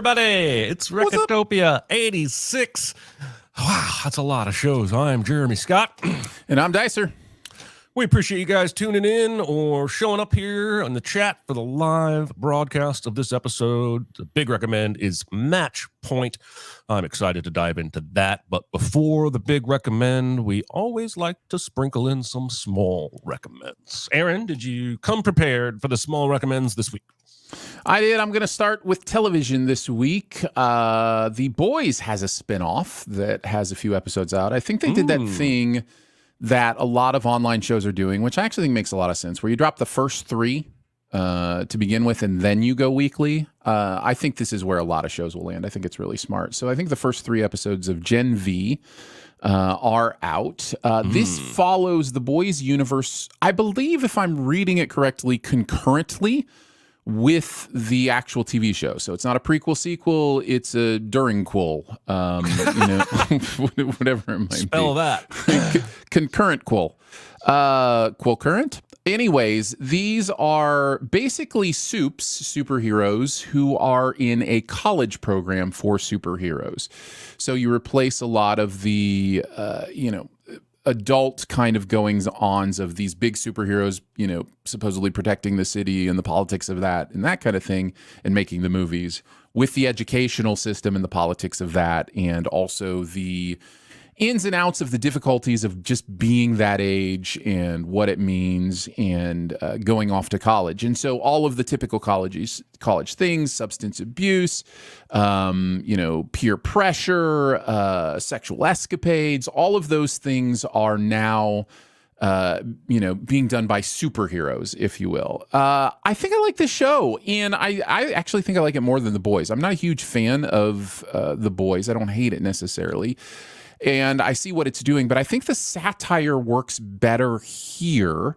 everybody. It's Recotopia 86. Wow, that's a lot of shows. I'm Jeremy Scott. And I'm Dicer. We appreciate you guys tuning in or showing up here on the chat for the live broadcast of this episode. The big recommend is Match Point. I'm excited to dive into that. But before the big recommend, we always like to sprinkle in some small recommends. Aaron, did you come prepared for the small recommends this week? I did. I'm going to start with television this week. The Boys has a spinoff that has a few episodes out. I think they did that thing that a lot of online shows are doing, which I actually think makes a lot of sense, where you drop the first three to begin with and then you go weekly. I think this is where a lot of shows will land. I think it's really smart. So I think the first three episodes of Gen V are out. This follows the Boys universe, I believe, if I'm reading it correctly, concurrently with the actual TV show. So it's not a prequel sequel, it's a during-quel, whatever it might Spell be. that. Concurrent quel. Quel-current? Anyways, these are basically superheroes who are in a college program for superheroes. So you replace a lot of the, adult kind of goings-ons of these big superheroes, supposedly protecting the city and the politics of that and that kind of thing, and making the movies with the educational system and the politics of that, and also the ins and outs of the difficulties of just being that age and what it means and going off to college. And so all of the typical college things, substance abuse, peer pressure, sexual escapades, all of those things are now being done by superheroes, if you will. I think I like this show, and I actually think I like it more than The Boys. I'm not a huge fan of The Boys. I don't hate it necessarily. And I see what it's doing, but I think the satire works better here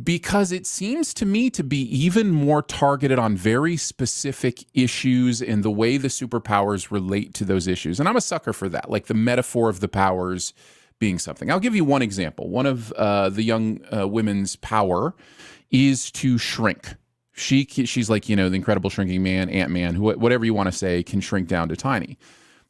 because it seems to me to be even more targeted on very specific issues and the way the superpowers relate to those issues. And I'm a sucker for that, like the metaphor of the powers being something. I'll give you one example. One of the young women's power is to shrink. She's like, the Incredible Shrinking Man, Ant-Man, whatever you want to say, can shrink down to tiny.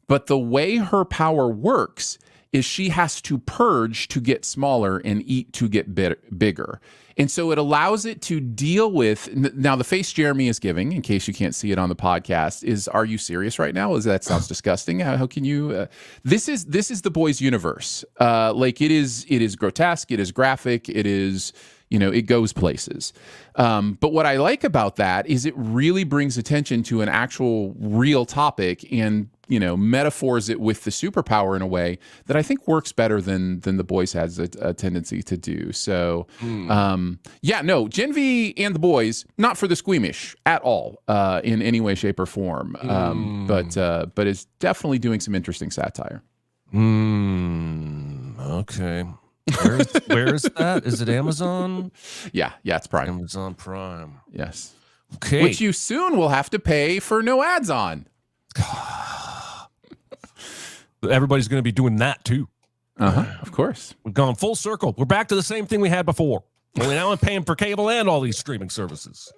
But the way her power works is she has to purge to get smaller and eat to get bigger. And so it allows it to deal with, now the face Jeremy is giving, in case you can't see it on the podcast, is, are you serious right now? That sounds disgusting. How can you? This is The Boys universe. It is grotesque, it is graphic, it is, it goes places. But what I like about that is it really brings attention to an actual real topic and, metaphors it with the superpower in a way that I think works better than The Boys has a tendency to do. So, Gen V and The Boys, not for the squeamish at all, in any way, shape, or form. But it's definitely doing some interesting satire. Okay. Where is that? Is it Amazon? Yeah, it's Prime. Amazon Prime. Yes. Okay. Which you soon will have to pay for no ads on. Everybody's going to be doing that too. Of course. We've gone full circle. We're back to the same thing we had before. Only now I'm paying for cable and all these streaming services.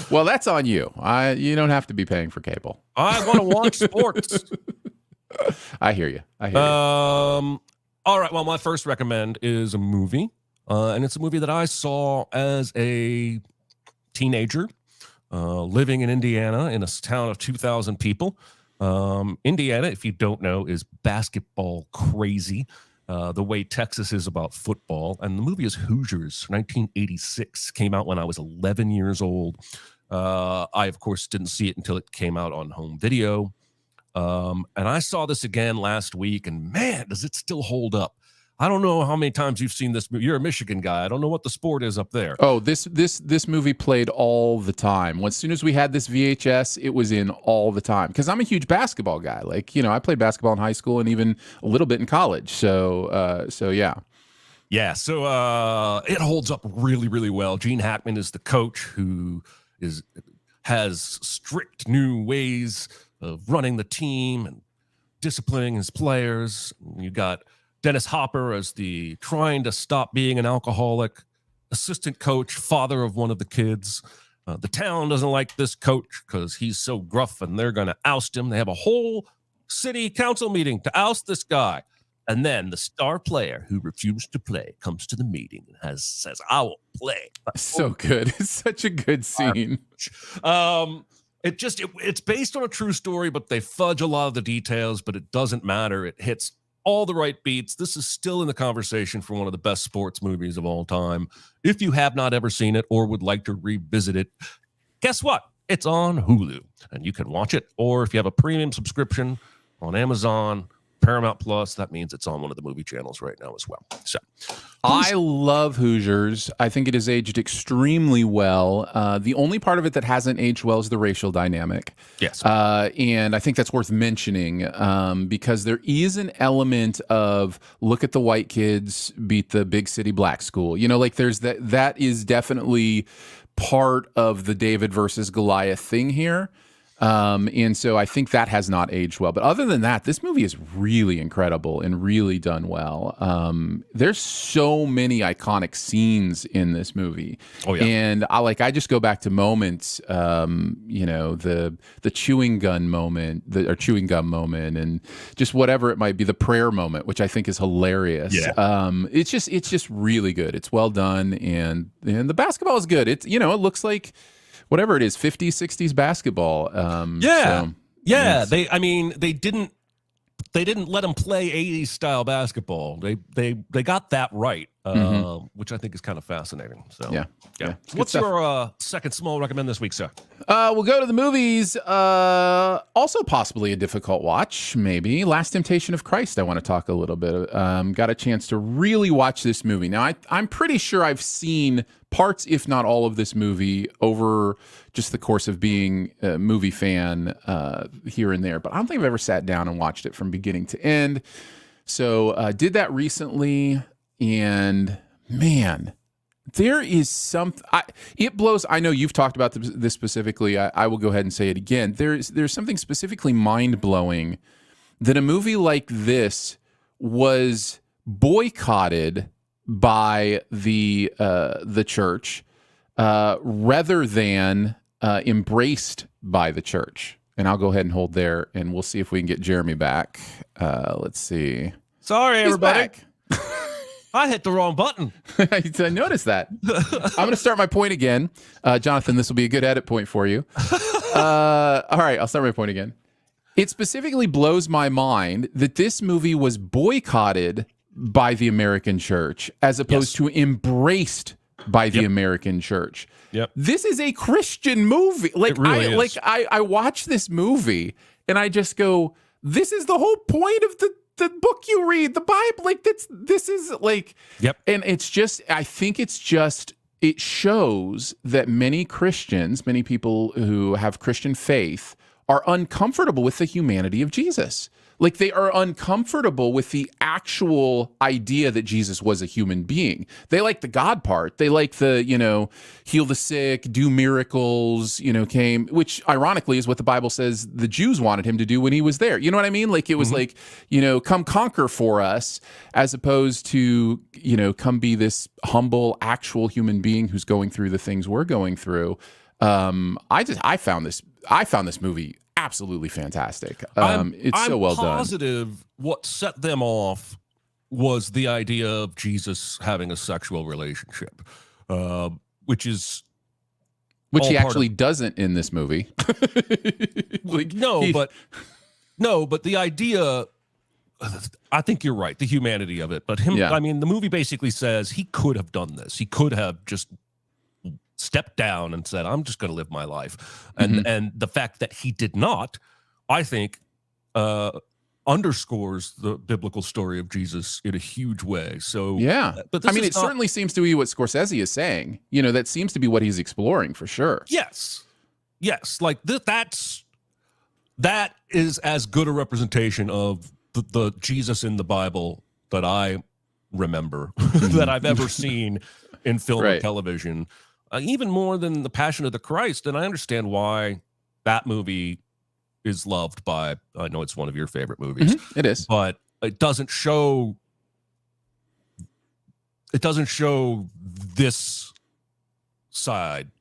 Well, that's on you. You don't have to be paying for cable. I want to watch sports. I hear you. All right. Well, my first recommend is a movie, and it's a movie that I saw as a teenager living in Indiana in a town of 2,000 people. Indiana, if you don't know, is basketball crazy, the way Texas is about football. And the movie is Hoosiers, 1986, came out when I was 11 years old. I, of course, didn't see it until it came out on home video. And I saw this again last week, and man, does it still hold up. I don't know how many times you've seen this movie. You're a Michigan guy. I don't know what the sport is up there. Oh, this movie played all the time. As soon as we had this VHS, it was in all the time. Because I'm a huge basketball guy. I played basketball in high school and even a little bit in college. So yeah. Yeah, so it holds up really, really well. Gene Hackman is the coach who has strict new ways of running the team and disciplining his players. You got Dennis Hopper as the trying to stop being an alcoholic assistant coach, father of one of the kids. The town doesn't like this coach because he's so gruff and they're going to oust him. They have a whole city council meeting to oust this guy. And then the star player who refused to play comes to the meeting and says, I will play. So good. It's such a good scene. It's based on a true story, but they fudge a lot of the details, but it doesn't matter. It hits all the right beats. This is still in the conversation for one of the best sports movies of all time. If you have not ever seen it or would like to revisit it, guess what? It's on Hulu and you can watch it. Or if you have a premium subscription on Amazon, Paramount Plus, that means it's on one of the movie channels right now as well. So I love Hoosiers. I think it has aged extremely well. The only part of it that hasn't aged well is the racial dynamic. Yes. And I think that's worth mentioning because there is an element of look at the white kids beat the big city black school. You know, like there's that is definitely part of the David versus Goliath thing here. And so I think that has not aged well. But other than that, this movie is really incredible and really done well. There's so many iconic scenes in this movie. Oh, yeah. And I just go back to moments, the chewing gum moment, and just whatever it might be, the prayer moment, which I think is hilarious. Yeah. It's just really good. It's well done. And the basketball is good. It looks like whatever it is, 50s, 60s basketball. They didn't let him play 80s style basketball. They got that right, which I think is kind of fascinating. So yeah. What's your second small recommend this week, sir? We'll go to the movies. Also possibly a difficult watch, maybe. Last Temptation of Christ. I want to talk a little bit. Got a chance to really watch this movie. Now I'm pretty sure I've seen parts, if not all of this movie over just the course of being a movie fan here and there. But I don't think I've ever sat down and watched it from beginning to end. So did that recently. And man, there is something. It blows. I know you've talked about this specifically. I will go ahead and say it again. There's something specifically mind-blowing that a movie like this was boycotted by the church rather than embraced by the church. And I'll go ahead and hold there, and we'll see if we can get Jeremy back. Let's see. Sorry, He's everybody. back. I hit the wrong button. I noticed that. I'm going to start my point again. Jonathan, this will be a good edit point for you. All right, I'll start my point again. It specifically blows my mind that this movie was boycotted by the American church as opposed to embraced by the American church. Yep. This is a Christian movie. Like, it really is. I watch this movie and I just go, this is the whole point of the book you read, the Bible. Like this is like, and it's just, I think it's just, it shows that many Christians, many people who have Christian faith are uncomfortable with the humanity of Jesus. Like they are uncomfortable with the actual idea that Jesus was a human being. They like the God part. They like the, heal the sick, do miracles, came, which ironically is what the Bible says the Jews wanted him to do when he was there. You know what I mean? Like it was like, come conquer for us, as opposed to, come be this humble, actual human being who's going through the things we're going through. I found this movie absolutely fantastic. It's so well done. I'm positive what set them off was the idea of Jesus having a sexual relationship, which he actually doesn't in this movie. But the idea, I think you're right, the humanity of it. But I mean, the movie basically says he could have done this. He could have just stepped down and said, I'm just going to live my life. And the fact that he did not, I think, underscores the biblical story of Jesus in a huge way. So, but it certainly seems to be what Scorsese is saying. That seems to be what he's exploring for sure. Yes. Like that is as good a representation of the Jesus in the Bible that I remember that I've ever seen in film and television. Even more than The Passion of the Christ. And I understand why that movie is loved by, I know it's one of your favorite movies. It is. But it doesn't show this side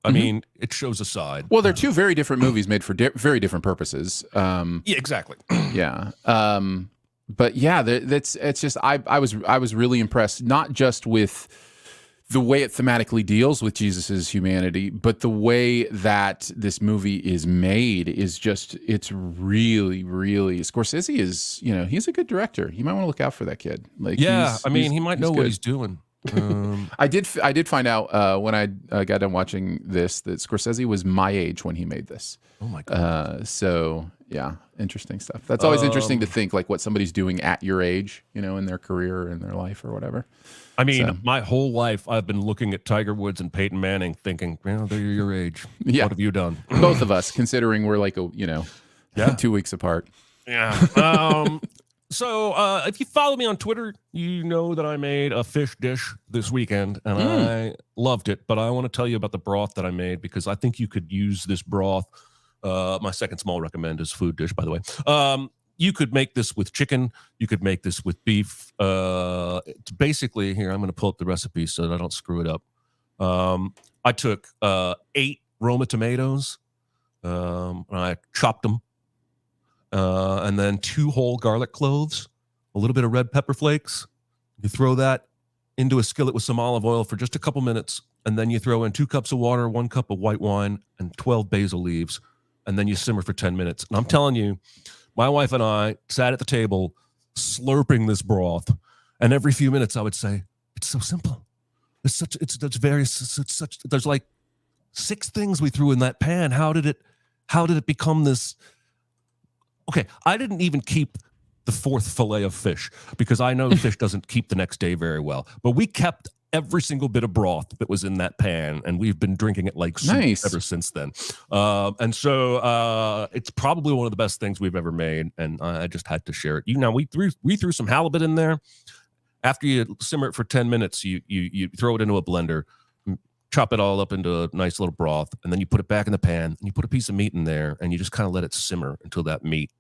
I mean, it shows a side. Well, they're two very different movies made for very different purposes. Yeah, exactly. Yeah. But yeah, it's just I was really impressed, not just with the way it thematically deals with Jesus's humanity, but the way that this movie is made is just, it's really, really, Scorsese is, he's a good director. You might want to look out for that kid. Like, yeah, I mean, he might know what he's doing. I did find out when I got done watching this that Scorsese was my age when he made this. Oh my god! So yeah, interesting stuff. That's always interesting to think, like, what somebody's doing at your age, in their career or in their life or whatever. I mean, my whole life I've been looking at Tiger Woods and Peyton Manning, thinking, well, they're your age. Yeah. What have you done? Both of us, considering we're like 2 weeks apart. Yeah. So if you follow me on Twitter, you know that I made a fish dish this weekend, and I loved it. But I want to tell you about the broth that I made, because I think you could use this broth. My second small recommend is food dish, by the way. You could make this with chicken. You could make this with beef. It's basically, here, I'm going to pull up the recipe so that I don't screw it up. I took 8 Roma tomatoes. And I chopped them. And then 2 whole garlic cloves, a little bit of red pepper flakes. You throw that into a skillet with some olive oil for just a couple minutes. And then you throw in 2 cups of water, 1 cup of white wine, and 12 basil leaves. And then you simmer for 10 minutes. And I'm telling you, my wife and I sat at the table slurping this broth. And every few minutes I would say, it's so simple. There's like 6 things we threw in that pan. How did it become this? Okay, I didn't even keep the 4th fillet of fish, because I know fish doesn't keep the next day very well. But we kept every single bit of broth that was in that pan, and we've been drinking it like soup ever since then. And so it's probably one of the best things we've ever made, and I just had to share it. We threw some halibut in there. After you simmer it for 10 minutes, you throw it into a blender, chop it all up into a nice little broth, and then you put it back in the pan, and you put a piece of meat in there, and you just kind of let it simmer until that meat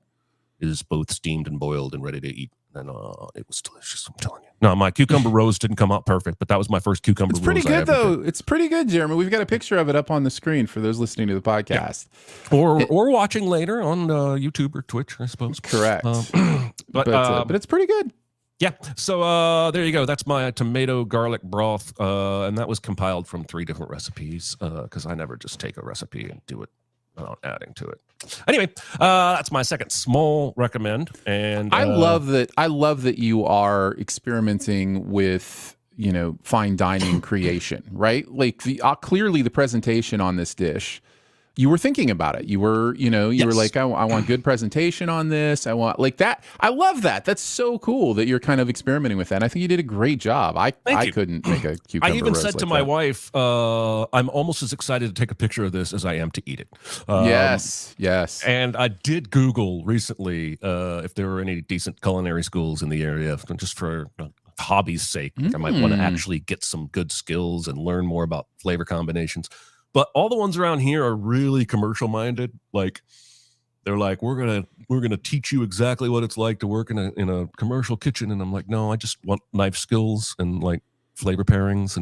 is both steamed and boiled and ready to eat. And it was delicious, I'm telling you. No, my cucumber rose didn't come out perfect, but that was my first cucumber rose. It's pretty good, though. It's pretty good, Jeremy. We've got a picture of it up on the screen for those listening to the podcast. Yeah. Or watching later on YouTube or Twitch, I suppose. Correct. But it's pretty good. Yeah. So there you go. That's my tomato garlic broth. And that was compiled from 3 different recipes, because I never just take a recipe and do it without adding to it. Anyway, that's my second small recommend. And I love that you are experimenting with, fine dining creation, right? Like clearly the presentation on this dish, you were thinking about it. You were, you were like, I want good presentation on this. I want like that. I love that. That's so cool that you're kind of experimenting with that. And I think you did a great job. I couldn't make a cucumber I even roast said like to my that. wife, I'm almost as excited to take a picture of this as I am to eat it. Yes. And I did Google recently if there were any decent culinary schools in the area, just for hobby's sake. I might want to actually get some good skills and learn more about flavor combinations. But all the ones around here are really commercial minded. Like, they're like, we're gonna teach you exactly what it's like to work in a commercial kitchen. And I'm like, no, I just want knife skills and like flavor pairings.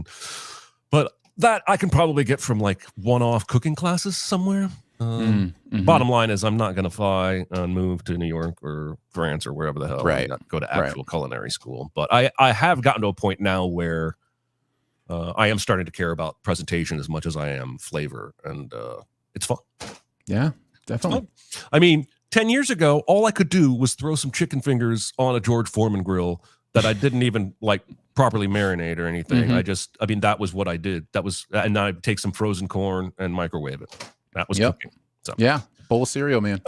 But that I can probably get from like one-off cooking classes somewhere. Bottom line is, I'm not gonna fly and move to New York or France or wherever the hell, right, and go to actual culinary school. But I have gotten to a point now where I am starting to care about presentation as much as I am flavor, and it's fun. Yeah, definitely. I mean, 10 years ago, all I could do was throw some chicken fingers on a George Foreman grill that I didn't even like properly marinate or anything. That was what I did. And I'd take some frozen corn and microwave it. That was cooking. So. Yeah, bowl of cereal, man.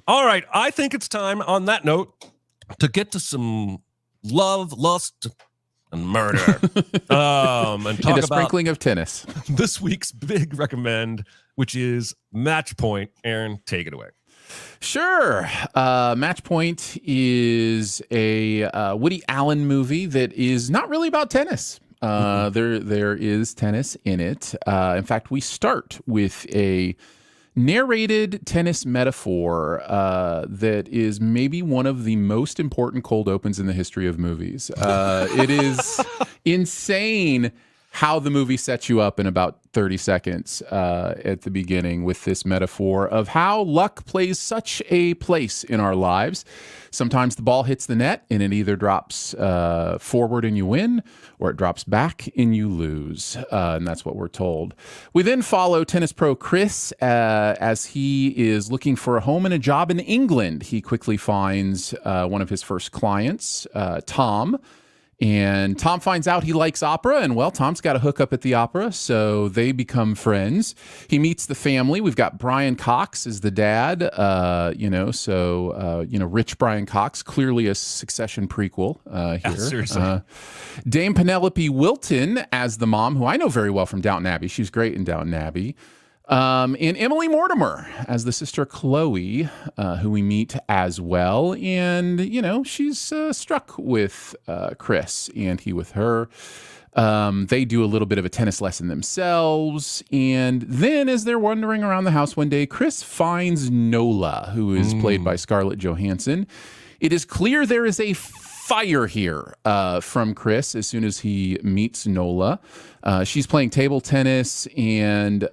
All right, I think it's time on that note to get to some love, lust, and murder, and talk and a sprinkling of tennis. This week's big recommend, which is Match Point. Aaron, take it away. Sure. Match Point is a Woody Allen movie that is not really about tennis. There is tennis in it. In fact, we start with a narrated tennis metaphor that is maybe one of the most important cold opens in the history of movies. It is insane how the movie sets you up in about 30 seconds at the beginning with this metaphor of how luck plays such a place in our lives. Sometimes the ball hits the net and it either drops forward and you win, or it drops back and you lose. And that's what we're told. We then follow tennis pro Chris as he is looking for a home and a job in England. He quickly finds one of his first clients, Tom. And Tom finds out he likes opera, and well, Tom's got a hookup at the opera, so they become friends. He meets the family. We've got Brian Cox as the dad, rich Brian Cox, clearly a Succession prequel here. Seriously. Dame Penelope Wilton as the mom, who I know very well from Downton Abbey. She's great in Downton Abbey. And Emily Mortimer as the sister Chloe, who we meet as well. And, she's struck with Chris, and he with her. They do a little bit of a tennis lesson themselves. And then as they're wandering around the house one day, Chris finds Nola, who is played by Scarlett Johansson. It is clear there is a fire here from Chris as soon as he meets Nola. She's playing table tennis, and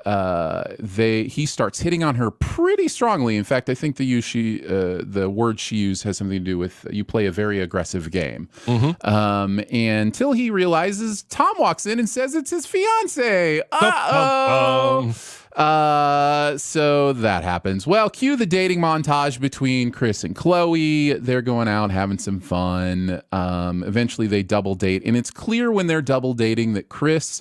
he starts hitting on her pretty strongly. In fact, I think the word she used has something to do with you play a very aggressive game. Until he realizes Tom walks in and says it's his fiance. Uh-oh. So that happens. Well, cue the dating montage between Chris and Chloe. They're going out having some fun. Eventually they double date, and it's clear when they're double dating that Chris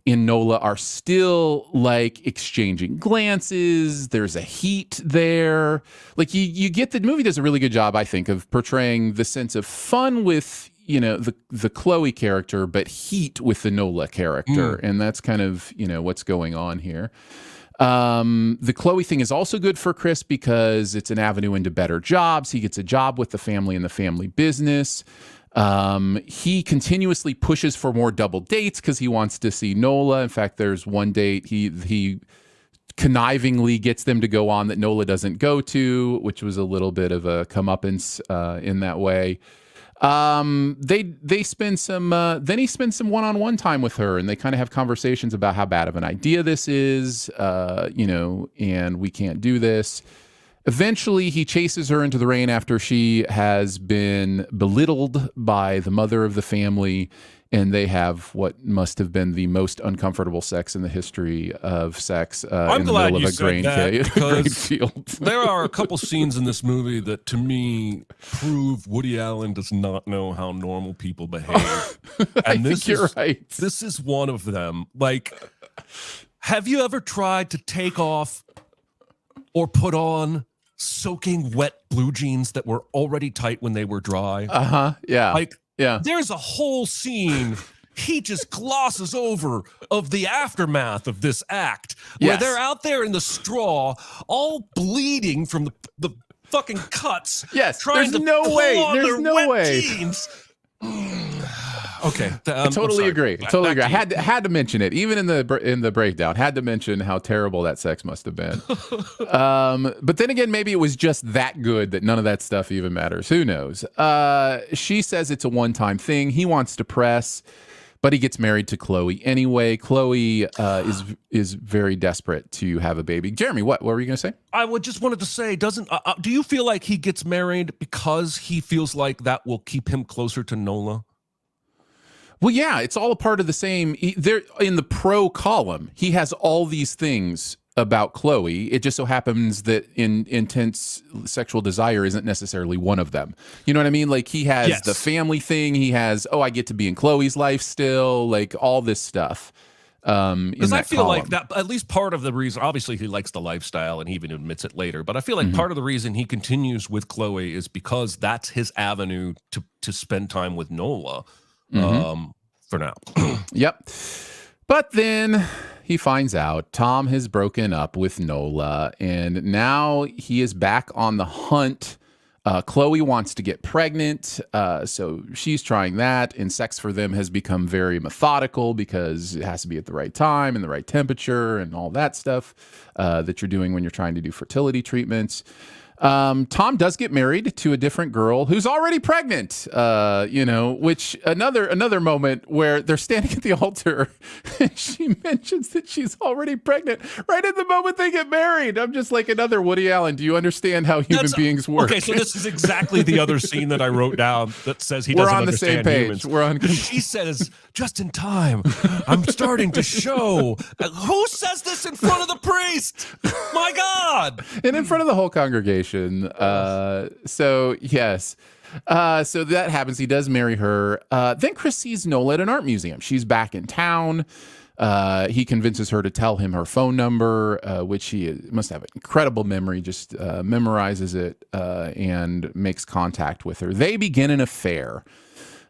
and Nola are still like exchanging glances. There's a heat there. Like you get the movie does a really good job, I think, of portraying the sense of fun with the Chloe character, but heat with the Nola character. And that's kind of, what's going on here. The Chloe thing is also good for Chris because it's an avenue into better jobs. He gets a job with the family and the family business. He continuously pushes for more double dates because he wants to see Nola. In fact, there's one date he connivingly gets them to go on that Nola doesn't go to, which was a little bit of a comeuppance in that way. They spend some, then he spends some one-on-one time with her, and they kind of have conversations about how bad of an idea this is, and we can't do this. Eventually, he chases her into the rain after she has been belittled by the mother of the family, and they have what must have been the most uncomfortable sex in the history of sex I'm in the glad middle you of a said grain that, grain because field. there are a couple scenes in this movie that, to me, prove Woody Allen does not know how normal people behave. I think you're right. This is one of them. Like, have you ever tried to take off or put on soaking wet blue jeans that were already tight when they were dry? Yeah. Yeah. There's a whole scene he just glosses over of the aftermath of this act where they're out there in the straw, all bleeding from the fucking cuts. Yes. Trying There's to no pull way. on There's their no wet way. jeans. Okay, I totally agree. Totally agree. I had to mention it, even in the breakdown. Had to mention how terrible that sex must have been. But then again, maybe it was just that good that none of that stuff even matters. Who knows? She says it's a one-time thing. He wants to press, but he gets married to Chloe anyway. Chloe is very desperate to have a baby. Jeremy, what were you going to say? I just wanted to say, do you feel like he gets married because he feels like that will keep him closer to Nola? Well, yeah, it's all a part of the same. There in the pro column, he has all these things about Chloe. It just so happens that intense sexual desire isn't necessarily one of them. You know what I mean? Like he has the family thing. He has, I get to be in Chloe's life still. Like all this stuff. Because I feel like that at least part of the reason. Obviously, he likes the lifestyle, and he even admits it later. But I feel like part of the reason he continues with Chloe is because that's his avenue to spend time with Nola. For now. Yep. But then he finds out Tom has broken up with Nola, and now he is back on the hunt. Chloe wants to get pregnant, so she's trying that, and sex for them has become very methodical because it has to be at the right time and the right temperature and all that stuff that you're doing when you're trying to do fertility treatments. Tom does get married to a different girl who's already pregnant, which another moment where they're standing at the altar and she mentions that she's already pregnant right at the moment they get married. I'm just like, another Woody Allen. Do you understand how human beings work? Okay, so this is exactly the other scene that I wrote down that says he We're doesn't on the understand same page. humans. We're on. She says, just in time, I'm starting to show. Who says this in front of the priest? My God. And in front of the whole congregation. So yes. So that happens. He does marry her. Then Chris sees Nola at an art museum. She's back in town. He convinces her to tell him her phone number, which he must have an incredible memory, just memorizes it and makes contact with her. They begin an affair.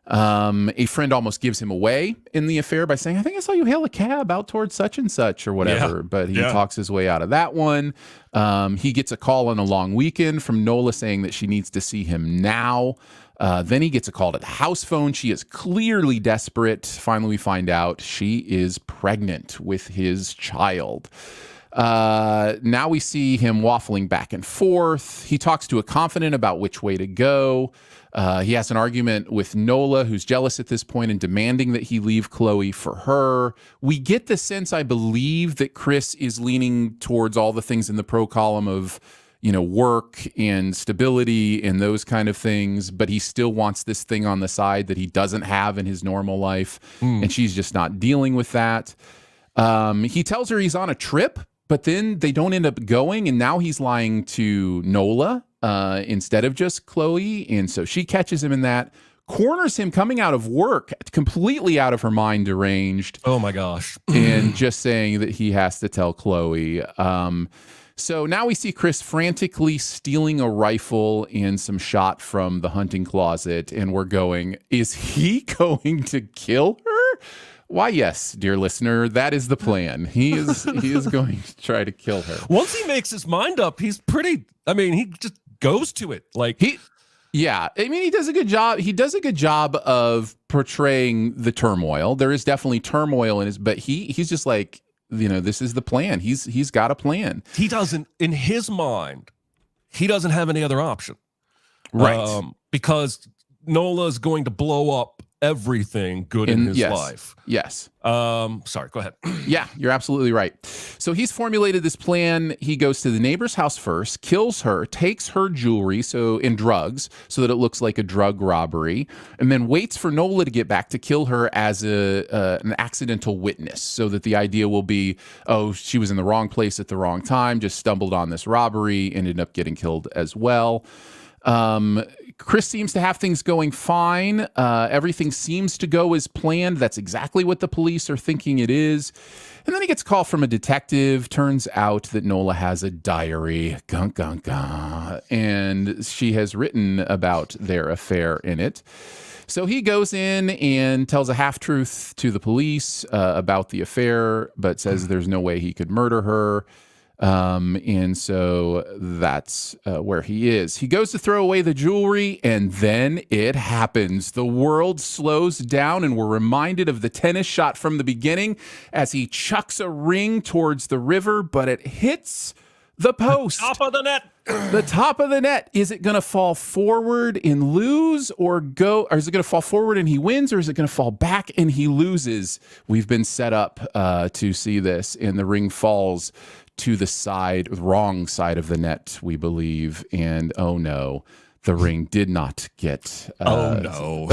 A friend almost gives him away in the affair by saying, I think I saw you hail a cab out towards such and such or whatever, but he talks his way out of that one. He gets a call on a long weekend from Nola saying that she needs to see him now. Then he gets a call to the house phone. She is clearly desperate. Finally, we find out she is pregnant with his child. Now we see him waffling back and forth. He talks to a confidant about which way to go. He has an argument with Nola, who's jealous at this point and demanding that he leave Chloe for her. We get the sense, I believe, that Chris is leaning towards all the things in the pro column of, work and stability and those kind of things, but he still wants this thing on the side that he doesn't have in his normal life, and she's just not dealing with that. He tells her he's on a trip, but then they don't end up going, and now he's lying to Nola instead of just Chloe. And so she catches him in that, corners him coming out of work, completely out of her mind, deranged. Oh my gosh. And just saying that he has to tell Chloe. So now we see Chris frantically stealing a rifle and some shot from the hunting closet. And we're going, is he going to kill her? Why, yes, dear listener, that is the plan. He is going to try to kill her. Once he makes his mind up, he just goes to it. He does a good job. He does a good job of portraying the turmoil. There is definitely turmoil in but he's just like, this is the plan. He's got a plan. He doesn't, in his mind, he doesn't have any other option. Right. Because Nola is going to blow up everything good in his life. Yes. Sorry, go ahead. Yeah, you're absolutely right. So he's formulated this plan. He goes to the neighbor's house first, kills her, takes her jewelry and drugs so that it looks like a drug robbery, and then waits for Nola to get back to kill her as an accidental witness, so that the idea will be, oh, she was in the wrong place at the wrong time, just stumbled on this robbery, ended up getting killed as well. Chris seems to have things going fine. Everything seems to go as planned. That's exactly what the police are thinking it is. And then he gets a call from a detective. Turns out that Nola has a diary. Gunk, gunk, gunk. And she has written about their affair in it. So he goes in and tells a half-truth to the police about the affair, but says there's no way he could murder her. And so that's where he is. He goes to throw away the jewelry, and then it happens. The world slows down, and we're reminded of the tennis shot from the beginning as he chucks a ring towards the river, but it hits the post. Top of the net. The top of the net. Is it going to fall forward and lose or is it going to fall forward and he wins, or is it going to fall back and he loses? We've been set up to see this, and the ring falls to the wrong side of the net, we believe. And oh no, the ring did not get. Oh no.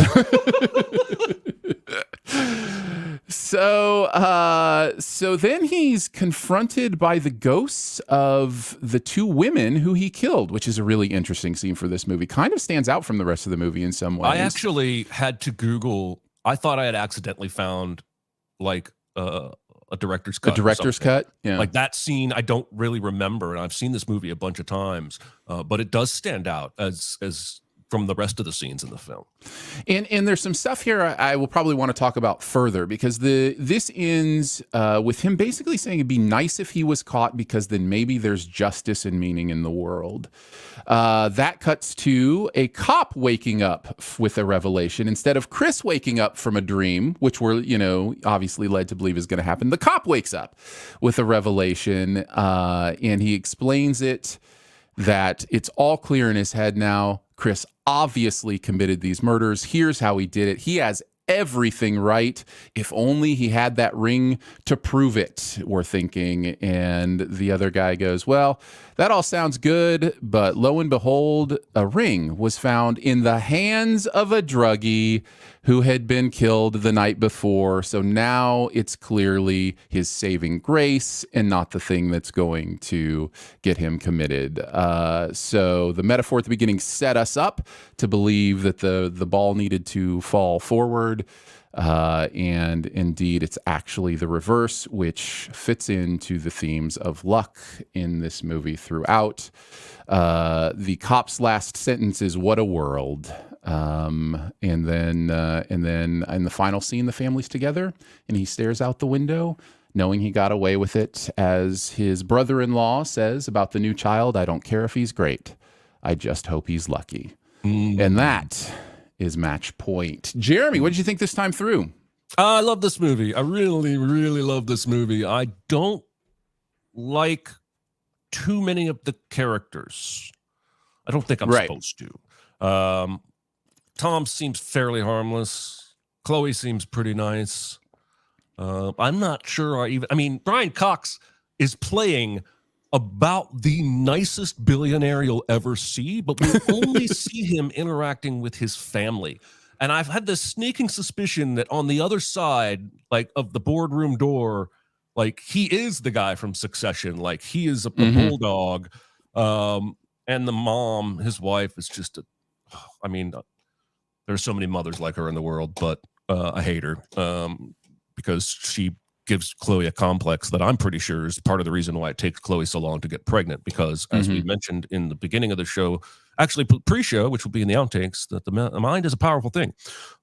So then he's confronted by the ghosts of the two women who he killed, which is a really interesting scene for this movie. Kind of stands out from the rest of the movie in some ways. I actually had to Google. I thought I had accidentally found a director's cut. A director's cut? Yeah. Like that scene, I don't really remember, and I've seen this movie a bunch of times, but it does stand out as from the rest of the scenes in the film. And there's some stuff here I will probably want to talk about further, because this ends with him basically saying it'd be nice if he was caught, because then maybe there's justice and meaning in the world. That cuts to a cop waking up with a revelation. Instead of Chris waking up from a dream, which we're, obviously led to believe is going to happen, the cop wakes up with a revelation, and he explains it that it's all clear in his head now. Chris obviously committed these murders. Here's how he did it. He has everything right. If only he had that ring to prove it, we're thinking. And the other guy goes, well, that all sounds good, but lo and behold, a ring was found in the hands of a druggie who had been killed the night before. So now it's clearly his saving grace and not the thing that's going to get him committed. So the metaphor at the beginning set us up to believe that the ball needed to fall forward. And indeed, it's actually the reverse, which fits into the themes of luck in this movie throughout. The cop's last sentence is "What a world," and then in the final scene, the family's together, and he stares out the window, knowing he got away with it. As his brother-in-law says about the new child, "I don't care if he's great. I just hope he's lucky." And that is match point. Jeremy, what did you think this time through? I love this movie. I really, really love this movie. I don't like too many of the characters. I don't think I'm supposed to. Tom seems fairly harmless. Chloe seems pretty nice. I'm not sure I mean, Brian Cox is playing about the nicest billionaire you'll ever see, but we only see him interacting with his family. And I've had this sneaking suspicion that on the other side, like of the boardroom door, like he is the guy from Succession. Like he is a bulldog. And the mom, his wife, is just I mean, there's so many mothers like her in the world, but I hate her because she gives Chloe a complex that I'm pretty sure is part of the reason why it takes Chloe so long to get pregnant. Because as we mentioned in the beginning of the show, actually pre-show, which will be in the outtakes, that the mind is a powerful thing.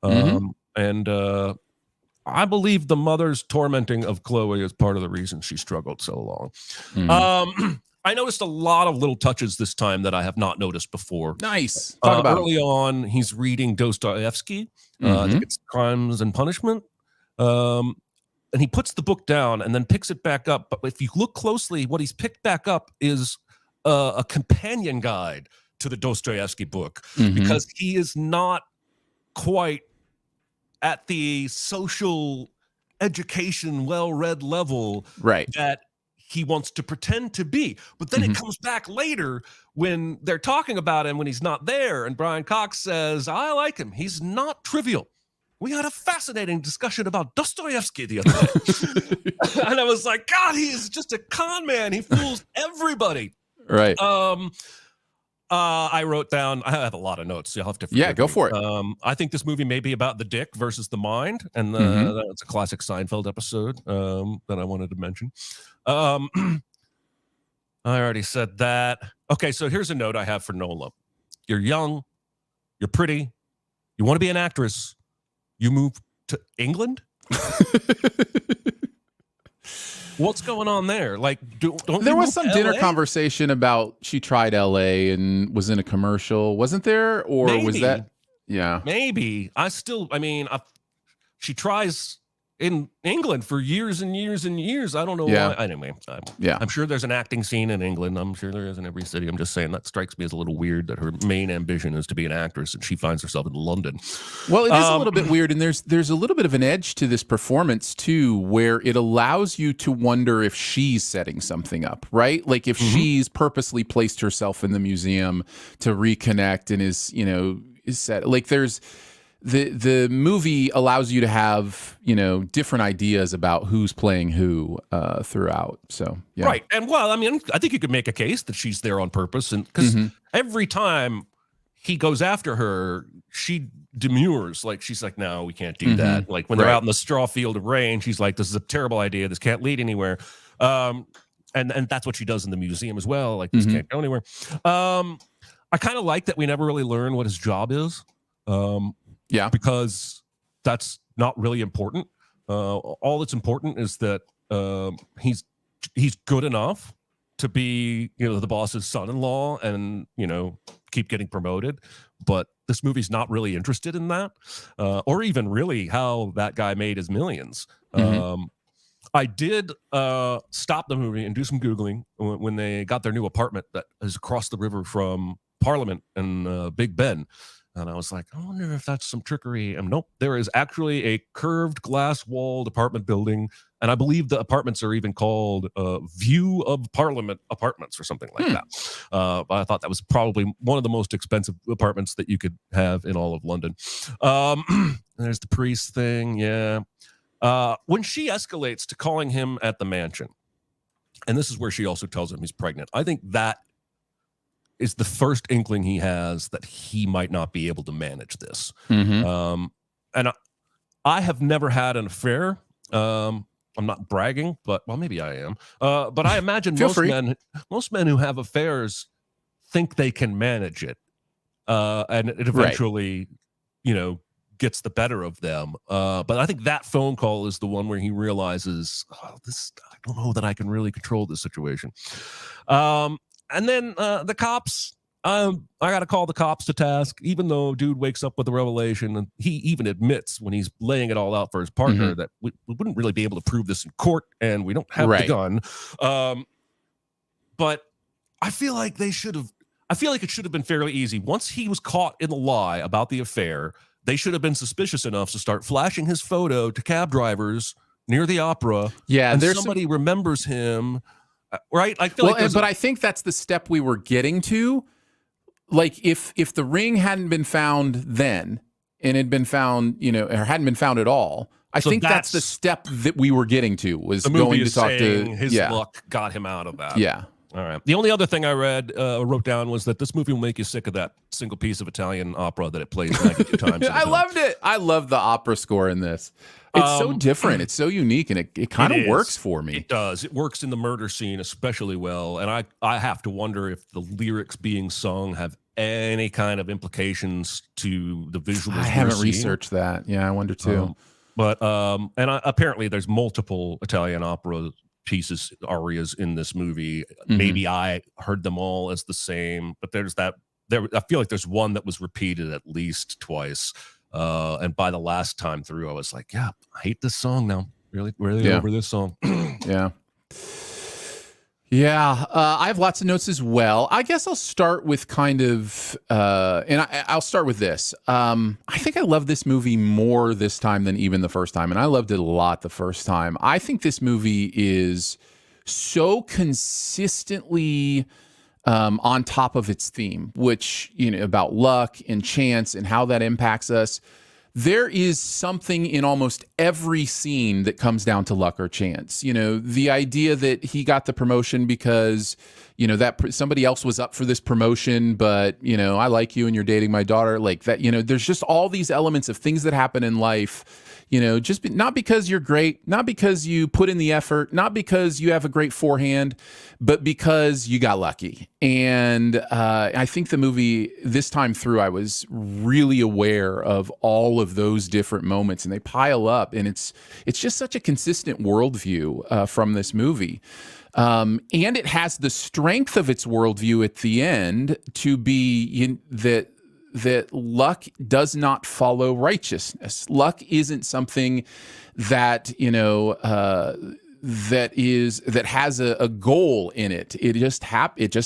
And I believe the mother's tormenting of Chloe is part of the reason she struggled so long. I noticed a lot of little touches this time that I have not noticed before. Nice. Talk about early on, he's reading Dostoevsky. I think it's Crimes and Punishment. And he puts the book down and then picks it back up. But if you look closely, what he's picked back up is a companion guide to the Dostoevsky book, because he is not quite at the social education, well-read level that he wants to pretend to be. But then it comes back later when they're talking about him when he's not there. And Brian Cox says, I like him. He's not trivial. We had a fascinating discussion about Dostoevsky the other day. And I was like, God, he is just a con man. He fools everybody. Right. I wrote down, I have a lot of notes. So you'll have to forgive go me. for it. I think this movie may be about the dick versus the mind. And that's a classic Seinfeld episode that I wanted to mention. I already said that. Okay, so here's a note I have for Nola. You're young. You're pretty. You want to be an actress. You move to England? What's going on there? Like, don't there was some dinner LA? Conversation about she tried LA and was in a commercial, wasn't there? Or Maybe. Was that? Yeah, maybe. She tries in England for years and years and years. I don't know why. Anyway, I'm sure there's an acting scene in England. I'm sure there is in every city. I'm just saying that strikes me as a little weird that her main ambition is to be an actress and she finds herself in London. Well, it is a little bit weird, and there's a little bit of an edge to this performance too, where it allows you to wonder if she's setting something up, right? Like if she's purposely placed herself in the museum to reconnect and is set. Like there's. The movie allows you to have, different ideas about who's playing who throughout. So, yeah. Right. And well, I think you could make a case that she's there on purpose. And because every time he goes after her, she demurs. Like, she's like, no, we can't do that. Like when they're out in the straw field of rain, she's like, this is a terrible idea. This can't lead anywhere. And that's what she does in the museum as well. Like, this can't go anywhere. I kind of like that we never really learn what his job is. Because that's not really important. All that's important is that he's good enough to be, the boss's son-in-law and, keep getting promoted. But this movie's not really interested in that, or even really how that guy made his millions. I did stop the movie and do some Googling when they got their new apartment that is across the river from Parliament and Big Ben. And I was like, I wonder if that's some trickery. And nope, there is actually a curved glass-walled apartment building. And I believe the apartments are even called View of Parliament Apartments or something like that. But I thought that was probably one of the most expensive apartments that you could have in all of London. There's the priest thing, yeah. When she escalates to calling him at the mansion, and this is where she also tells him he's pregnant, I think that is the first inkling he has that he might not be able to manage this. And I have never had an affair. I'm not bragging, but well, maybe I am. But I imagine most men who have affairs think they can manage it, and it eventually, gets the better of them. But I think that phone call is the one where he realizes, I don't know that I can really control this situation. And then the cops, I got to call the cops to task, even though dude wakes up with a revelation. And he even admits when he's laying it all out for his partner that we wouldn't really be able to prove this in court and we don't have the gun. But I feel like it should have been fairly easy. Once he was caught in the lie about the affair, they should have been suspicious enough to start flashing his photo to cab drivers near the opera. Yeah, and somebody remembers him. Right? I feel but I think that's the step we were getting to. Like if the ring hadn't been found then and had been found, or hadn't been found at all, I think that's the step that we were getting to, was going to talk to his luck got him out of that. Yeah. All right. The only other thing I wrote down was that this movie will make you sick of that single piece of Italian opera that it plays 92 times. I loved it. I love the opera score in this. It's so different. It's so unique, and it kind of works for me. It does. It works in the murder scene especially well, and I have to wonder if the lyrics being sung have any kind of implications to the visuals. I haven't researched that. Yeah, I wonder too. Apparently there's multiple Italian opera pieces, arias in this movie. Maybe I heard them all as the same, but I feel like there's one that was repeated at least twice. And by the last time through, I was like, yeah, I hate this song now. Really over this song. I have lots of notes as well. I guess I'll start with I'll start with this. I think I love this movie more this time than even the first time, and I loved it a lot the first time. I think this movie is so consistently on top of its theme, which, about luck and chance and how that impacts us. There is something in almost every scene that comes down to luck or chance. The idea that he got the promotion because, that somebody else was up for this promotion, but, I like you and you're dating my daughter, like that, there's just all these elements of things that happen in life, not because you're great, not because you put in the effort, not because you have a great forehand, but because you got lucky. And I think the movie, this time through, I was really aware of all of those different moments, and they pile up, and it's just such a consistent worldview from this movie. And it has the strength of its worldview at the end to be that luck does not follow righteousness. Luck isn't something that, that has a goal in it. It just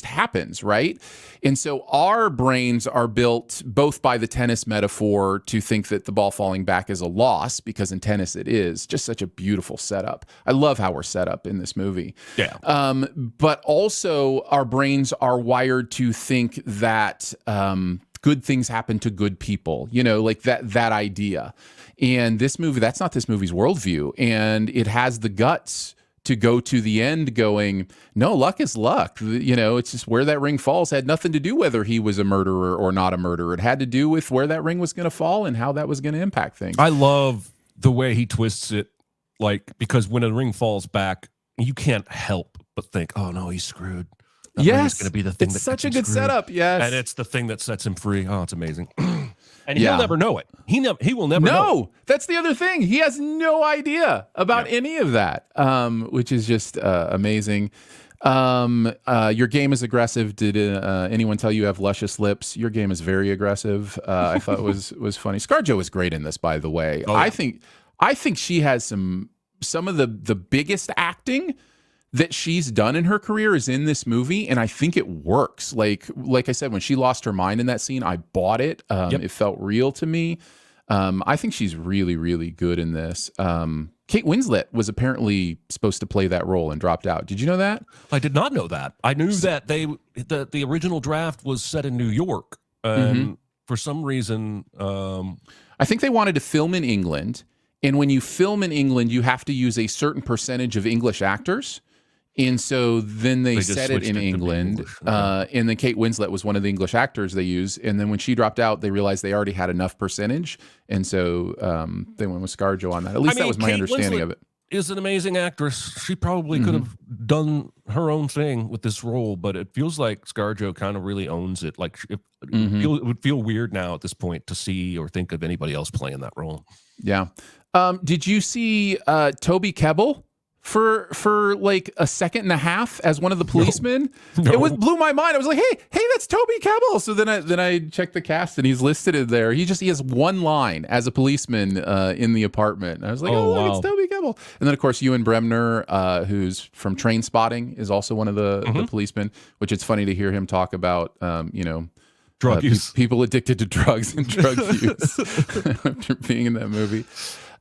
happens, right? And so our brains are built both by the tennis metaphor to think that the ball falling back is a loss, because in tennis it is. Just such a beautiful setup. I love how we're set up in this movie. Yeah. But also our brains are wired to think that good things happen to good people, like that idea. And this movie, that's not this movie's worldview. And it has the guts to go to the end going, no, luck is luck. It's just where that ring falls had nothing to do whether he was a murderer or not a murderer. It had to do with where that ring was going to fall and how that was going to impact things. I love the way he twists it, because when a ring falls back, you can't help but think, oh no, he's screwed. Yes, it's going to be the thing. It's such a good setup. Yes, and it's the thing that sets him free. Oh, it's amazing. And he'll never know it. He will never know. No, that's the other thing. He has no idea about any of that, which is just amazing. Your game is aggressive. Did anyone tell you have luscious lips? Your game is very aggressive. I thought was funny. ScarJo is great in this, by the way. Oh, yeah. I think she has some some of the biggest acting that she's done in her career is in this movie, and I think it works. Like I said, when she lost her mind in that scene, I bought it. It felt real to me. I think she's really, really good in this. Kate Winslet was apparently supposed to play that role and dropped out. Did you know that? I did not know that. I knew that the original draft was set in New York, and for some reason, I think they wanted to film in England, and when you film in England, you have to use a certain percentage of English actors. And so then they set it in England, and then Kate Winslet was one of the English actors they used. And then when she dropped out, they realized they already had enough percentage, and so they went with ScarJo on that. At least that was my understanding of it. Is an amazing actress. She probably could have done her own thing with this role, but it feels like ScarJo kind of really owns it. Like it would feel weird now at this point to see or think of anybody else playing that role. Yeah. Did you see Toby Kebbell for like a second and a half as one of the policemen? No. It blew my mind. I was like, hey, that's Toby Kebbell. So then I checked the cast, and he's listed in there. He has one line as a policeman in the apartment. And I was like, wow. It's Toby Kebbell. And then of course Ewan Bremner, who's from Train Spotting, is also one of the policemen. Which it's funny to hear him talk about, drug use, people addicted to drugs and drug use after being in that movie.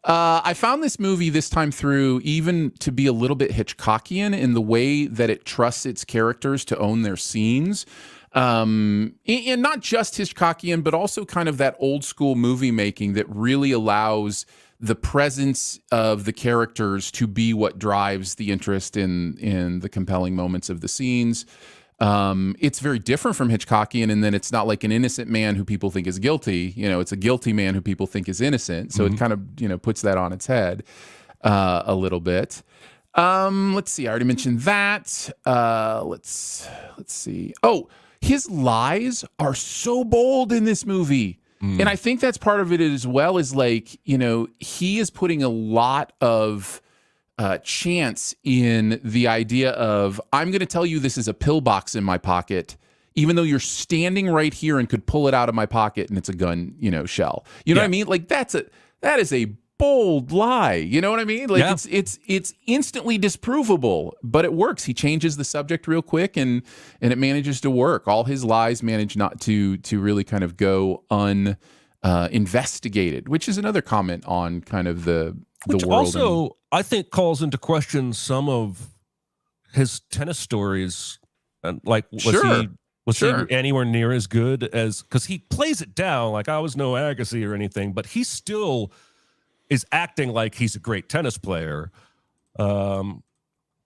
I found this movie this time through even to be a little bit Hitchcockian in the way that it trusts its characters to own their scenes. And not just Hitchcockian, but also kind of that old school movie making that really allows the presence of the characters to be what drives the interest in the compelling moments of the scenes. It's very different from Hitchcockian, and then it's not like an innocent man who people think is guilty. It's a guilty man who people think is innocent. So it kind of, puts that on its head a little bit. Let's see. I already mentioned that. Let's see. Oh, his lies are so bold in this movie. And I think that's part of it as well, is like, he is putting a lot of chance in the idea of, I'm going to tell you this is a pillbox in my pocket, even though you're standing right here and could pull it out of my pocket and it's a gun, shell. You know what I mean? Like that is a bold lie. You know what I mean? Like it's instantly disprovable, but it works. He changes the subject real quick, and it manages to work. All his lies manage not to really kind of go investigated, which is another comment on kind of the world. Also, I think calls into question some of his tennis stories. And like, was he anywhere near as good as, because he plays it down like I was no Agassi or anything, but he still is acting like he's a great tennis player.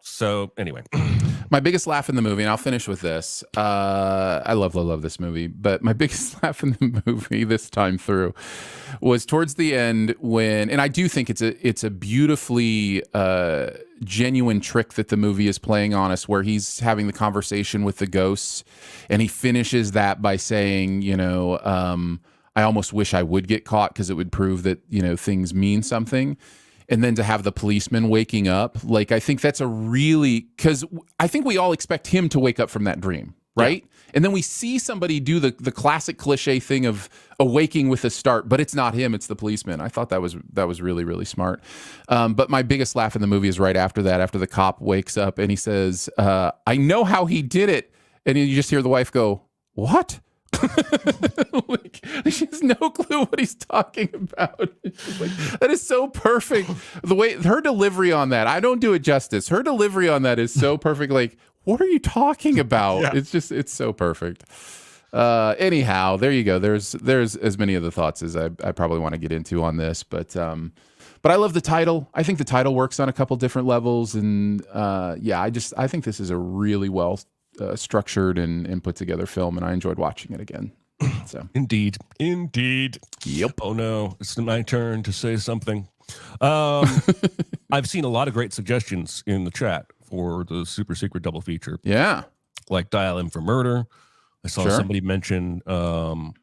So anyway, my biggest laugh in the movie, and I'll finish with this. I love this movie, but my biggest laugh in the movie this time through was towards the end when, and I do think it's a beautifully genuine trick that the movie is playing on us, where he's having the conversation with the ghosts, and he finishes that by saying, I almost wish I would get caught because it would prove that, things mean something. And then to have the policeman waking up, like, I think that's because I think we all expect him to wake up from that dream, right? Yeah. And then we see somebody do the classic cliche thing of awaking with a start, but it's not him, it's the policeman. I thought that was really, really smart. But my biggest laugh in the movie is right after that, after the cop wakes up and he says, I know how he did it. And you just hear the wife go, what? Like, she has no clue what he's talking about. Like, that is so perfect. The way her delivery on that, I don't do it justice. Her delivery on that is so perfect. Like, what are you talking about? Yeah. It's so perfect. Anyhow, there you go. There's as many of the thoughts as I probably want to get into on this, but I love the title. I think the title works on a couple different levels, and I think this is a really well structured and put together film, and I enjoyed watching it again. So indeed. Yep. Oh no, it's my turn to say something. I've seen a lot of great suggestions in the chat for the super secret double feature. Yeah, like Dial M for Murder. I saw somebody mention Dial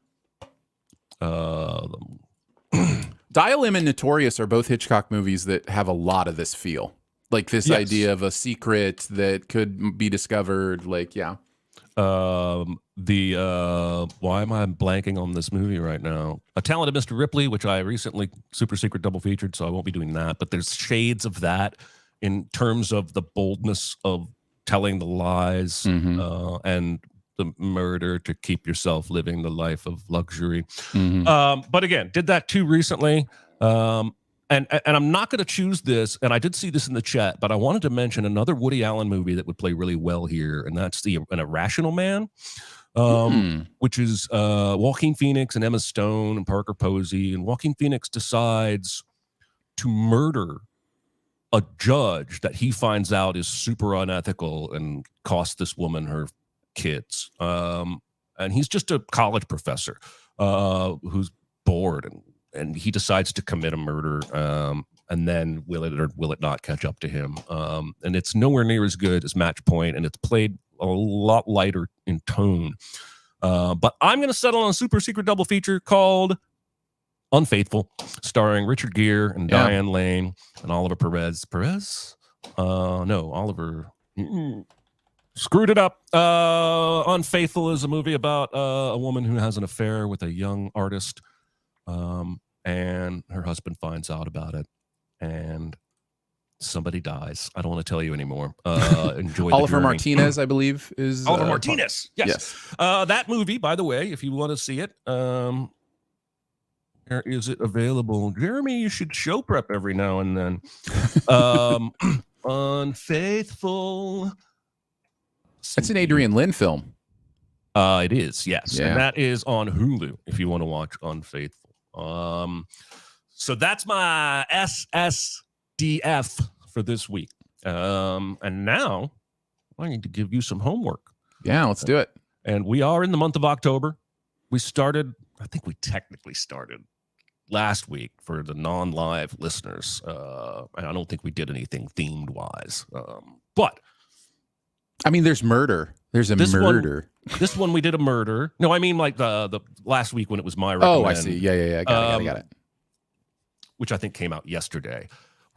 M and Notorious are both Hitchcock movies that have a lot of this feel. Like this idea of a secret that could be discovered, like, yeah. Why am I blanking on this movie right now? A Talented Mr. Ripley, which I recently super secret double featured, so I won't be doing that. But there's shades of that in terms of the boldness of telling the lies and the murder to keep yourself living the life of luxury. But again, did that too recently. And I'm not going to choose this, and I did see this in the chat, but I wanted to mention another Woody Allen movie that would play really well here, and that's An Irrational Man, which is Joaquin Phoenix and Emma Stone and Parker Posey. And Joaquin Phoenix decides to murder a judge that he finds out is super unethical and cost this woman her kids. And he's just a college professor who's bored, and he decides to commit a murder, and then will it or will it not catch up to him? And it's nowhere near as good as Match Point, and it's played a lot lighter in tone. But I'm going to settle on a super secret double feature called Unfaithful, starring Richard Gere and Diane Lane and Oliver Perez. Oliver. Screwed it up. Unfaithful is a movie about a woman who has an affair with a young artist. And her husband finds out about it, and somebody dies. I don't want to tell you anymore. Enjoy Oliver Martinez, I believe, is Oliver Martinez. Yes. That movie, by the way, if you want to see it, where is it available? Jeremy, you should show prep every now and then. Unfaithful. That's an Adrian Lyne film. It is, yes. Yeah. And that is on Hulu if you want to watch Unfaithful. So that's my SSDF for this week. And now I need to give you some homework. Yeah, let's do it. And we are in the month of October. I think we technically started last week for the non-live listeners. And I don't think we did anything themed wise. But I mean, there's murder. There's a murder. This one we did a murder. No, I mean like the last week when it was my recommend. Oh, I see. Yeah. Got it. Which I think came out yesterday.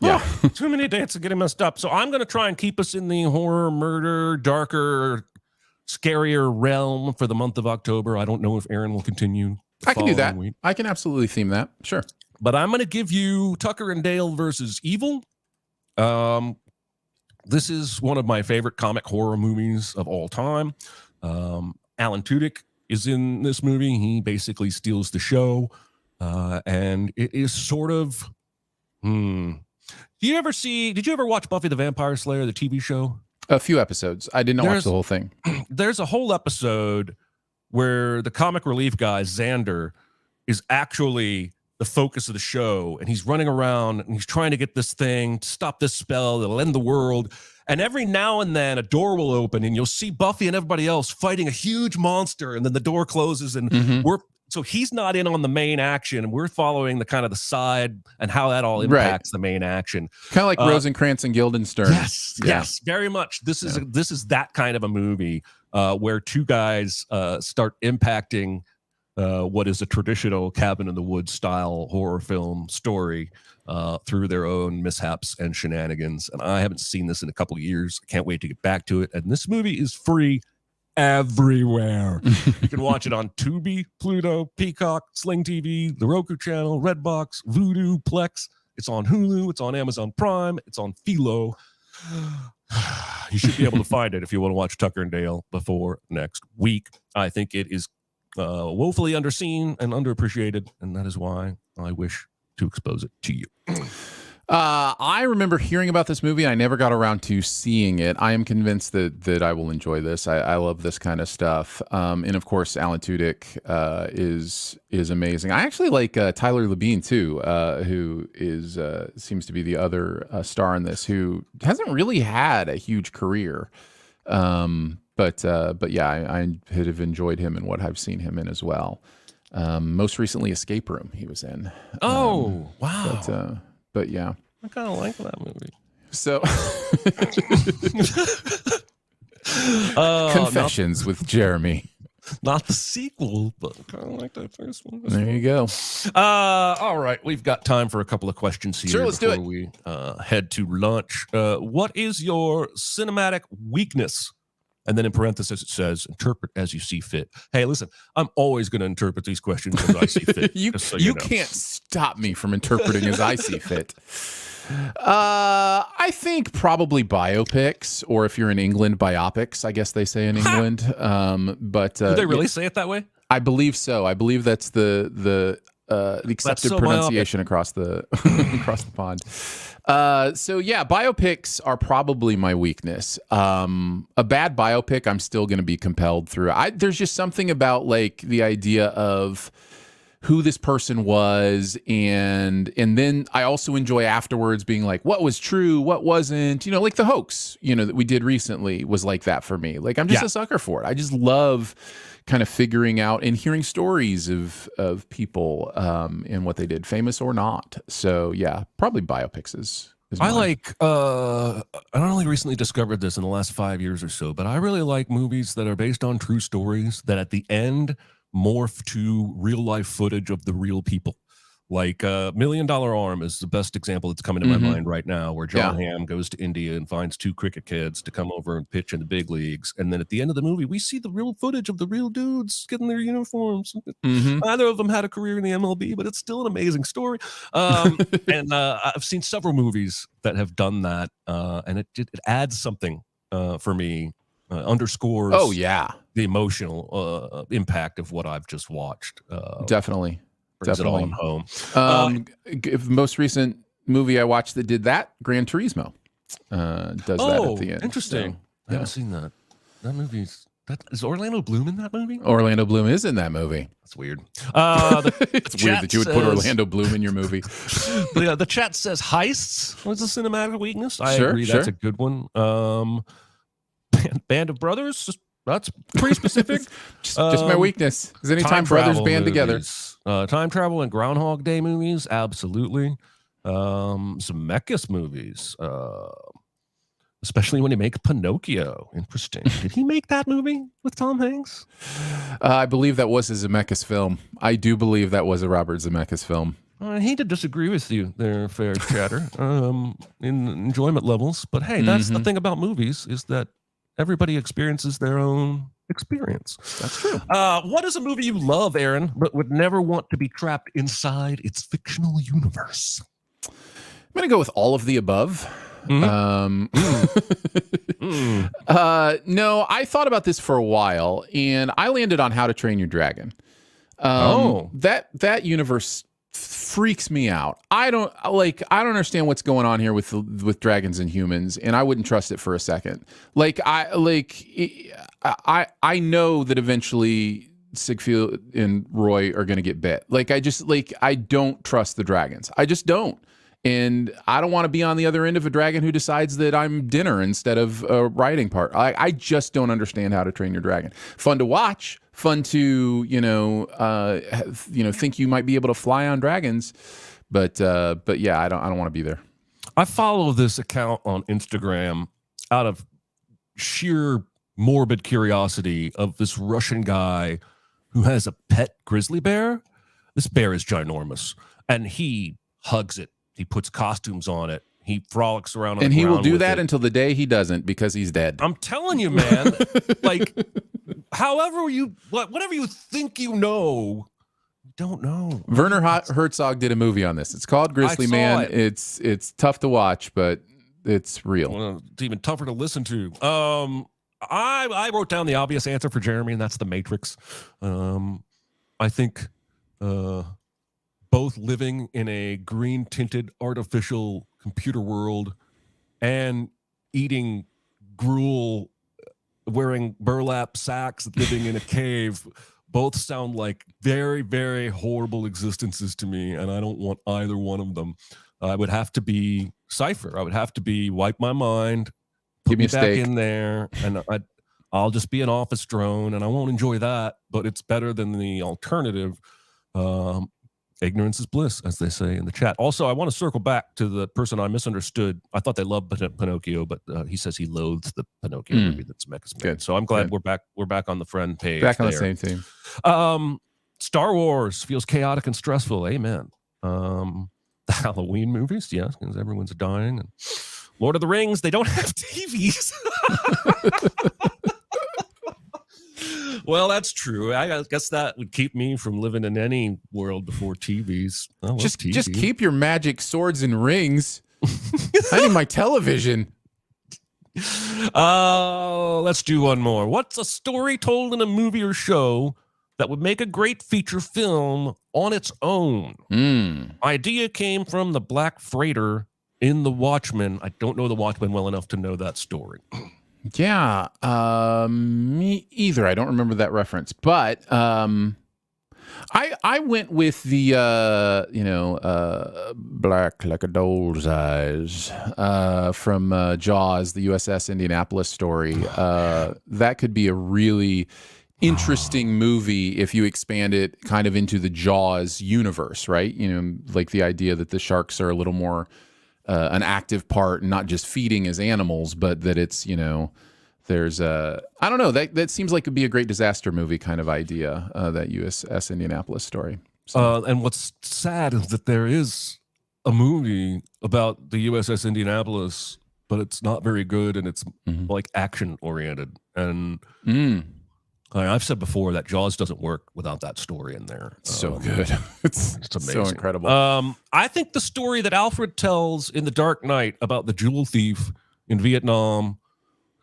Yeah. Too many dates to get it messed up. So I'm going to try and keep us in the horror, murder, darker, scarier realm for the month of October. I don't know if Aaron will continue. I can do that. I can absolutely theme that. Sure. But I'm going to give you Tucker and Dale versus Evil. This is one of my favorite comic horror movies of all time. Alan Tudyk is in this movie. He basically steals the show. And it is sort of, did you ever watch Buffy the Vampire Slayer, the TV show? A few episodes. I did not watch the whole thing. There's a whole episode where the comic relief guy, Xander, is actually the focus of the show, and he's running around and he's trying to get this thing to stop this spell that'll end the world. And every now and then a door will open and you'll see Buffy and everybody else fighting a huge monster, and then the door closes and so he's not in on the main action, and we're following the kind of the side and how that all impacts the main action. Kind of like Rosencrantz and Guildenstern. Yes, very much. This is that kind of a movie where two guys start impacting what is a traditional cabin in the woods style horror film story through their own mishaps and shenanigans. And I haven't seen this in a couple of years. I can't wait to get back to it. And this movie is free everywhere. You can watch it on Tubi, Pluto, Peacock, Sling TV, the Roku channel, Redbox, Vudu, Plex. It's on Hulu. It's on Amazon Prime. It's on Philo. You should be able to find it if you want to watch Tucker and Dale before next week. I think it is woefully underseen and underappreciated, and that is why I wish to expose it to you. I remember hearing about this movie. I never got around to seeing it. I am convinced that I will enjoy this. I love this kind of stuff. And of course, Alan Tudyk is amazing. I actually like Tyler Labine too, who is seems to be the other star in this, who hasn't really had a huge career. But yeah, I have enjoyed him in what I've seen him in as well. Most recently, Escape Room he was in. Oh, wow. But yeah, I kind of like that movie. So, Confessions with Jeremy. Not the sequel, but I kind of like that first one. There you go. All right, we've got time for a couple of questions here. Sure, let's do it. We head to lunch. What is your cinematic weakness? And then in parentheses, it says, interpret as you see fit. Hey, listen, I'm always going to interpret these questions as I see fit. you so you know. can't stop me from interpreting as I see fit. I think probably biopics, or if you're in England, biopics, I guess they say in England. But Do they really say it that way? I believe so. I believe that's the accepted so pronunciation across the across the pond. So yeah, biopics are probably my weakness. A bad biopic, I'm still going to be compelled through. There's just something about like the idea of who this person was, and then I also enjoy afterwards being like, what was true, what wasn't. You know, like the hoax, that we did recently was like that for me. Like I'm just a sucker for it. I just love kind of figuring out and hearing stories of people and what they did, famous or not. So yeah, probably biopics is I like, I only recently discovered this in the last 5 years or so, but I really like movies that are based on true stories that at the end morph to real life footage of the real people. Like $1 Million Arm is the best example that's coming to my mind right now, where John Hamm goes to India and finds 2 cricket kids to come over and pitch in the big leagues. And then at the end of the movie, we see the real footage of the real dudes getting their uniforms. Neither of them had a career in the MLB, but it's still an amazing story. And I've seen several movies that have done that, and it adds something for me, underscores the emotional impact of what I've just watched. Definitely. Brings it all home. The most recent movie I watched that did that, Gran Turismo, does that at the end. Interesting. So, I haven't seen that. That movie's... Is Orlando Bloom in that movie? Orlando Bloom is in that movie. That's weird. It's weird that you would put Orlando Bloom in your movie. The chat says heists was a cinematic weakness. I agree. That's a good one. Band of Brothers, that's pretty specific. just my weakness is anytime brothers band together. Time travel and Groundhog Day movies, absolutely. Some Zemeckis movies, especially when he makes Pinocchio. Interesting. Did he make that movie with Tom Hanks? I believe that was a Zemeckis film. I do believe that was a Robert Zemeckis film. I hate to disagree with you there, fair chatter, in enjoyment levels. But hey, that's the thing about movies, is that everybody experiences their own experience. That's true. What is a movie you love, Aaron, but would never want to be trapped inside its fictional universe? I'm going to go with all of the above. No, I thought about this for a while, and I landed on How to Train Your Dragon. That universe freaks me out. I don't understand what's going on here with dragons and humans, and I wouldn't trust it for a second. I know that eventually Siegfried and Roy are going to get bit. I don't trust the dragons. I just don't. And I don't want to be on the other end of a dragon who decides that I'm dinner instead of a riding part. I just don't understand How to Train Your Dragon. Fun to watch, fun to think you might be able to fly on dragons, but yeah, I don't want to be there. I follow this account on Instagram out of sheer morbid curiosity of this Russian guy who has a pet grizzly bear. This bear is ginormous, and he hugs it. He puts costumes on it. He frolics around on and the he will ground do with that it. until the day he doesn't, because he's dead. I'm telling you, man. Whatever you think you know, you don't know. Werner Herzog did a movie on this. It's called Grizzly Man. It's tough to watch, but it's real. Well, it's even tougher to listen to. I wrote down the obvious answer for Jeremy, and that's The Matrix. I think both living in a green-tinted artificial computer world and eating gruel, wearing burlap sacks, living in a cave, both sound like very, very horrible existences to me, and I don't want either one of them. I would have to be Cypher. I would have to be wipe my mind, put me back in there, and I'll just be an office drone, and I won't enjoy that, but it's better than the alternative. Ignorance is bliss, as they say in the chat. Also, I want to circle back to the person I misunderstood. I thought they loved Pinocchio, but he says he loathes the Pinocchio movie that's Zemeckis made. So I'm glad we're back on the friend page. Back on the same team. Star Wars feels chaotic and stressful. Amen. The Halloween movies, yes, because everyone's dying. And Lord of the Rings, they don't have TVs. Well, that's true. I guess that would keep me from living in any world before TVs. I love Just TV. keep your magic swords and rings. I need my television. Let's do one more. What's a story told in a movie or show that would make a great feature film on its own? Idea came from the Black Freighter in The Watchmen. I don't know The Watchmen well enough to know that story. Yeah, me either. I don't remember that reference, but I went with the black like a doll's eyes from Jaws, the USS Indianapolis story. That could be a really interesting movie if you expand it kind of into the Jaws universe, right? You know, like the idea that the sharks are a little more an active part, not just feeding as animals, but that it's, you know, there's I don't know, that seems like it'd be a great disaster movie kind of idea, that USS Indianapolis story. So. And what's sad is that there is a movie about the USS Indianapolis, but it's not very good, and it's like action oriented. And I've said before that Jaws doesn't work without that story in there. So good. It's amazing. So incredible. I think the story that Alfred tells in The Dark Knight about the jewel thief in Vietnam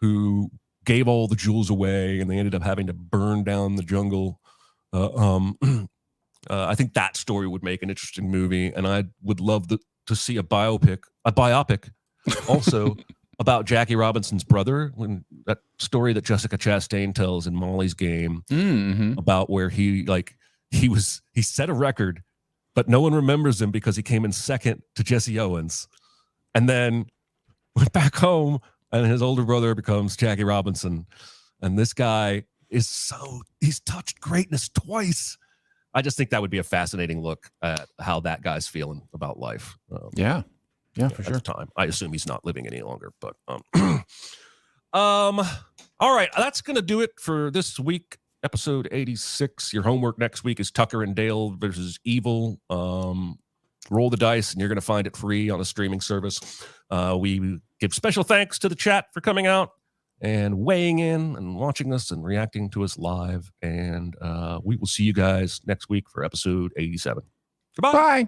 who gave all the jewels away and they ended up having to burn down the jungle. I think that story would make an interesting movie, and I would love to see a biopic also about Jackie Robinson's brother, when that story that Jessica Chastain tells in Molly's Game about where he set a record, but no one remembers him because he came in second to Jesse Owens, and then went back home, and his older brother becomes Jackie Robinson, and this guy he's touched greatness twice. I just think that would be a fascinating look at how that guy's feeling about life. Yeah, for sure. At the time, I assume he's not living any longer, but all right, that's gonna do it for this week, episode 86. Your homework next week is Tucker and Dale versus Evil. Roll the dice, and you're gonna find it free on a streaming service. We give special thanks to the chat for coming out and weighing in and watching us and reacting to us live. And we will see you guys next week for episode 87. Goodbye. Bye.